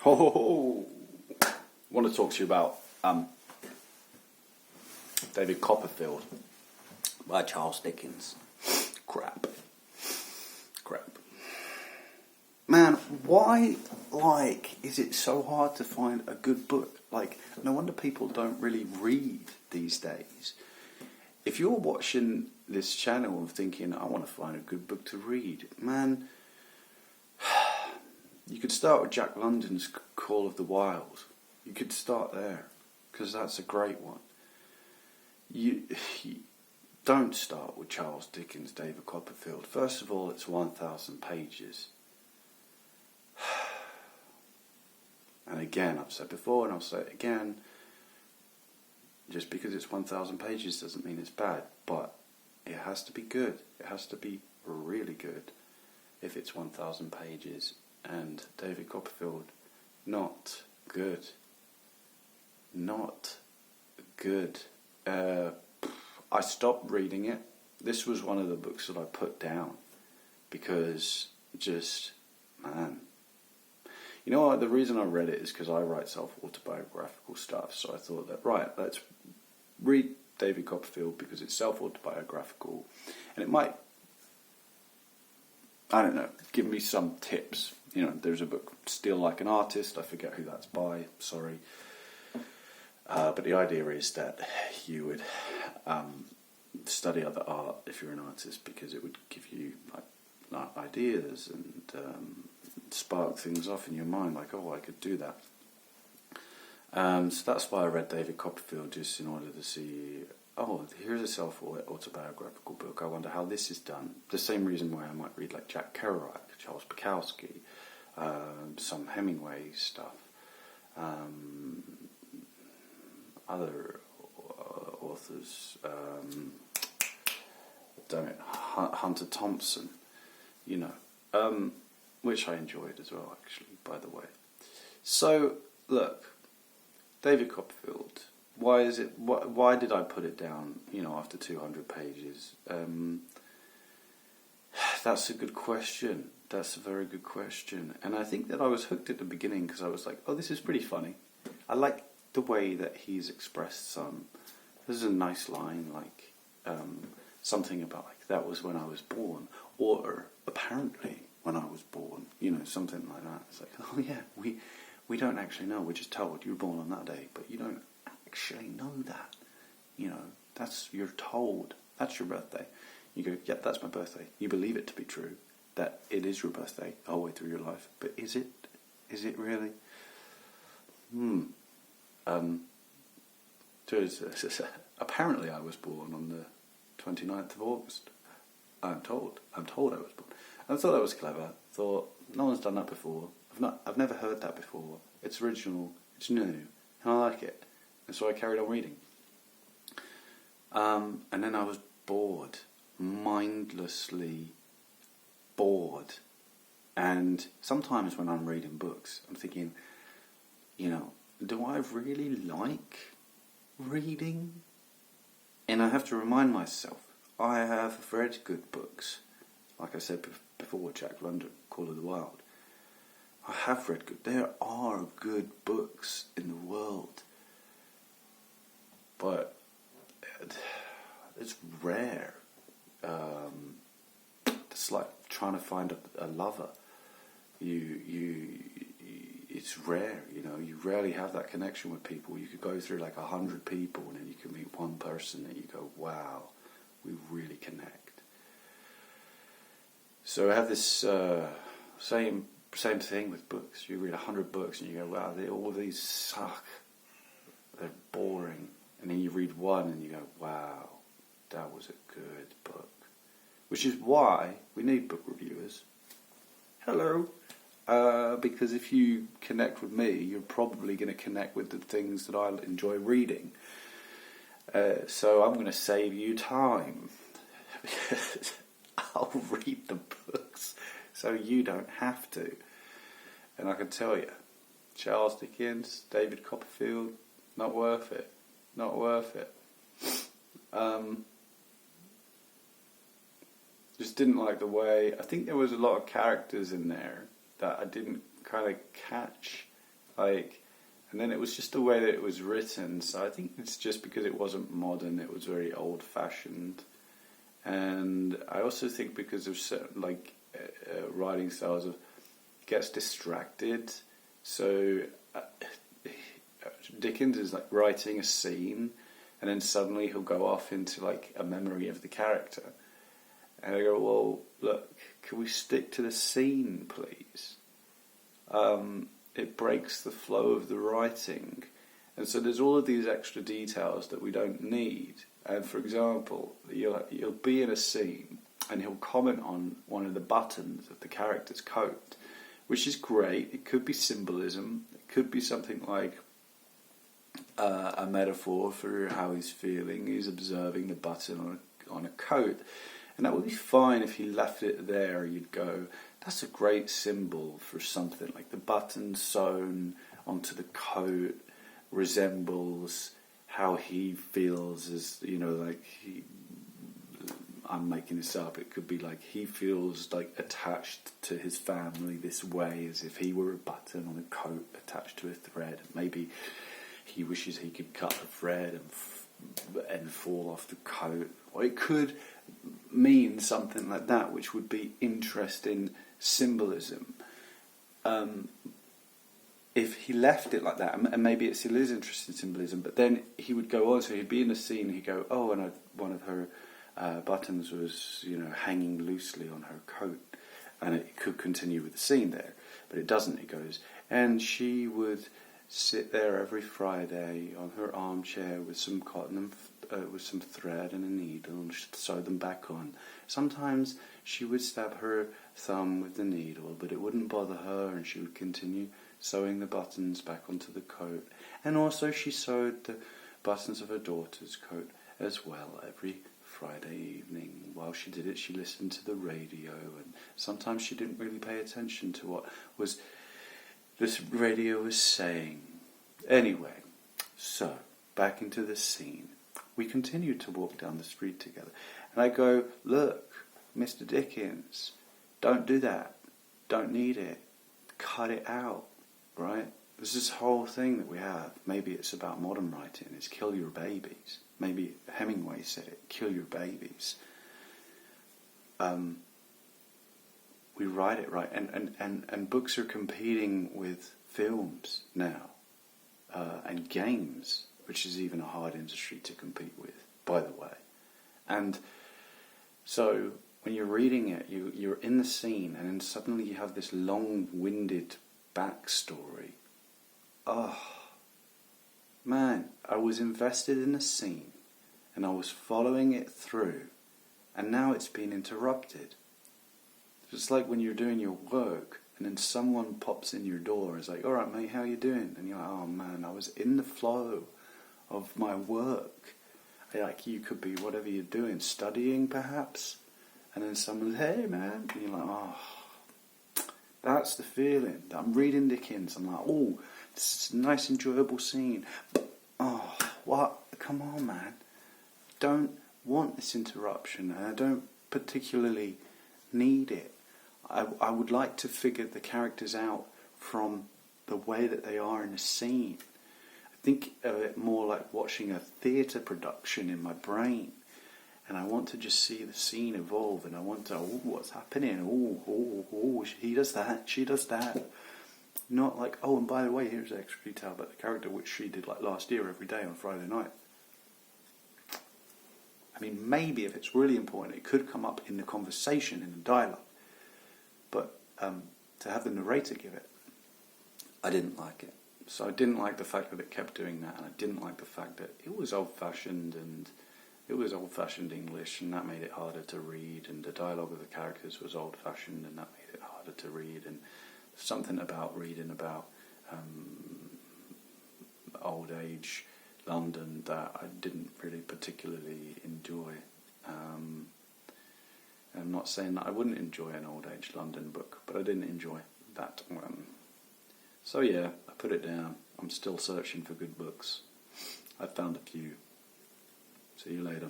Oh, I want to talk to you about David Copperfield by Charles Dickens. Crap. Man, why, is it so hard to find a good book? No wonder people don't really read these days. If you're watching this channel and thinking, I want to find a good book to read, man, you could start with Jack London's Call of the Wild. You could start there, because that's a great one. You don't start with Charles Dickens' David Copperfield. First of all, it's 1,000 pages. And again, I've said before and I'll say it again, just because it's 1,000 pages doesn't mean it's bad, but it has to be good. It has to be really good if it's 1,000 pages. And David Copperfield, not good. Not good. I stopped reading it. This was one of the books that I put down because man. You know what, the reason I read it is because I write self-autobiographical stuff, so I thought that, right, let's read David Copperfield because it's self-autobiographical, and it might, I don't know, give me some tips. There's a book, Steal Like an Artist, I forget who that's by, sorry, but the idea is that you would study other art if you're an artist, because it would give you ideas and spark things off in your mind, oh, I could do that. So that's why I read David Copperfield, just in order to see, oh, here's a self-autobiographical book, I wonder how this is done. The same reason why I might read Jack Kerouac, Charles Bukowski, some Hemingway stuff, other authors, Hunter Thompson, which I enjoyed as well, actually, by the way. So, look, David Copperfield, why did I put it down, after 200 pages? That's a good question. That's a very good question. And I think that I was hooked at the beginning because I was like, oh, this is pretty funny. I like the way that he's expressed some. This is a nice line, something about, that was when I was born, or apparently when I was born, something like that. It's oh yeah, we don't actually know, we're just told you were born on that day, but you don't actually know that. You're told, that's your birthday. You go, yep, that's my birthday. You believe it to be true, that it is your birthday the whole way through your life, but is it really? Apparently I was born on the 29th of August. I'm told I was born. I thought that was clever. Thought, no one's done that before. I've never heard that before. It's original, it's new, and I like it. And so I carried on reading. And then I was bored. Mindlessly bored. And sometimes when I'm reading books, I'm thinking, do I really like reading? And I have to remind myself, I have read good books. Like I said before, Jack London, Call of the Wild. I have read good. There are good books in the world. But it's rare. It's like trying to find a lover. It's rare, you rarely have that connection with people. You could go through 100 people and then you can meet one person and you go, wow, we really connect. So I have this same thing with books. You read 100 books and you go, wow, all these suck. They're boring. And then you read one and you go, wow, that was a good book. Which is why we need book reviewers. Hello. Because if you connect with me, you're probably going to connect with the things that I enjoy reading. So I'm going to save you time. Because I'll read the books so you don't have to. And I can tell you, Charles Dickens, David Copperfield, not worth it. Not worth it. Just didn't like the way, I think there was a lot of characters in there that I didn't kind of catch Like, and then it was just the way that it was written. So I think it's just because it wasn't modern, it was very old-fashioned. And I also think because of certain, like, writing styles of gets distracted. So Dickens is like writing a scene, and then suddenly he'll go off into like a memory of the character. And I go, well, look, can we stick to the scene, please? It breaks the flow of the writing. And so there's all of these extra details that we don't need. And for example, you'll be in a scene and he'll comment on one of the buttons of the character's coat, which is great. It could be symbolism. It could be something like a metaphor for how he's feeling. He's observing the button on a coat. And that would be fine if he left it there. You'd go, that's a great symbol for something. Like the button sewn onto the coat resembles how he feels as, you know, like I'm making this up. It could be like he feels like attached to his family this way, as if he were a button on a coat attached to a thread. Maybe he wishes he could cut the thread and fall off the coat. Or it could mean something like that, which would be interesting symbolism. If he left it like that, and maybe it still is interesting symbolism, but then he would go on, so he'd be in the scene, he'd go, oh, and one of her buttons was, you know, hanging loosely on her coat, and it could continue with the scene there, but it doesn't. It goes, and she would sit there every Friday on her armchair with some cotton and with some thread and a needle, and she'd sew them back on. Sometimes she would stab her thumb with the needle, but it wouldn't bother her, and she would continue sewing the buttons back onto the coat. And also she sewed the buttons of her daughter's coat as well every Friday evening. While she did it, she listened to the radio, and sometimes she didn't really pay attention to what was this radio was saying. Anyway, so back into the scene. We continued to walk down the street together, and I go, look, Mr. Dickens, don't do that. Don't need it. Cut it out, right? There's this whole thing that we have. Maybe it's about modern writing. It's kill your babies. Maybe Hemingway said it, kill your babies. We write it right. And books are competing with films now. And games, which is even a hard industry to compete with, by the way. And so when you're reading it, you're in the scene, and then suddenly you have this long-winded backstory. Oh, man, I was invested in the scene, and I was following it through, and now it's been interrupted. It's like when you're doing your work, and then someone pops in your door and is like, all right, mate, how you doing? And you're like, oh, man, I was in the flow of my work. Like, you could be whatever you're doing, studying perhaps, and then someone's, hey, man, and you're like, oh, that's the feeling. I'm reading Dickens, I'm like, oh, this is a nice, enjoyable scene. Oh, what? Come on, man. Don't want this interruption, and I don't particularly need it. I would like to figure the characters out from the way that they are in a scene. I think of it more like watching a theatre production in my brain, and I want to just see the scene evolve, and I want to, oh, what's happening? Oh, he does that, she does that. Not like, oh, and by the way, here's an extra detail about the character, which she did like last year every day on Friday night. I mean, maybe if it's really important, it could come up in the conversation, in the dialogue. But to have the narrator give it, I didn't like it. So I didn't like the fact that it kept doing that, and I didn't like the fact that it was old-fashioned, and it was old-fashioned English, and that made it harder to read, and the dialogue of the characters was old-fashioned, and that made it harder to read, and something about reading about old-age London that I didn't really particularly enjoy. I'm not saying that I wouldn't enjoy an old-age London book, but I didn't enjoy that one. So yeah, I put it down. I'm still searching for good books. I found a few. See you later.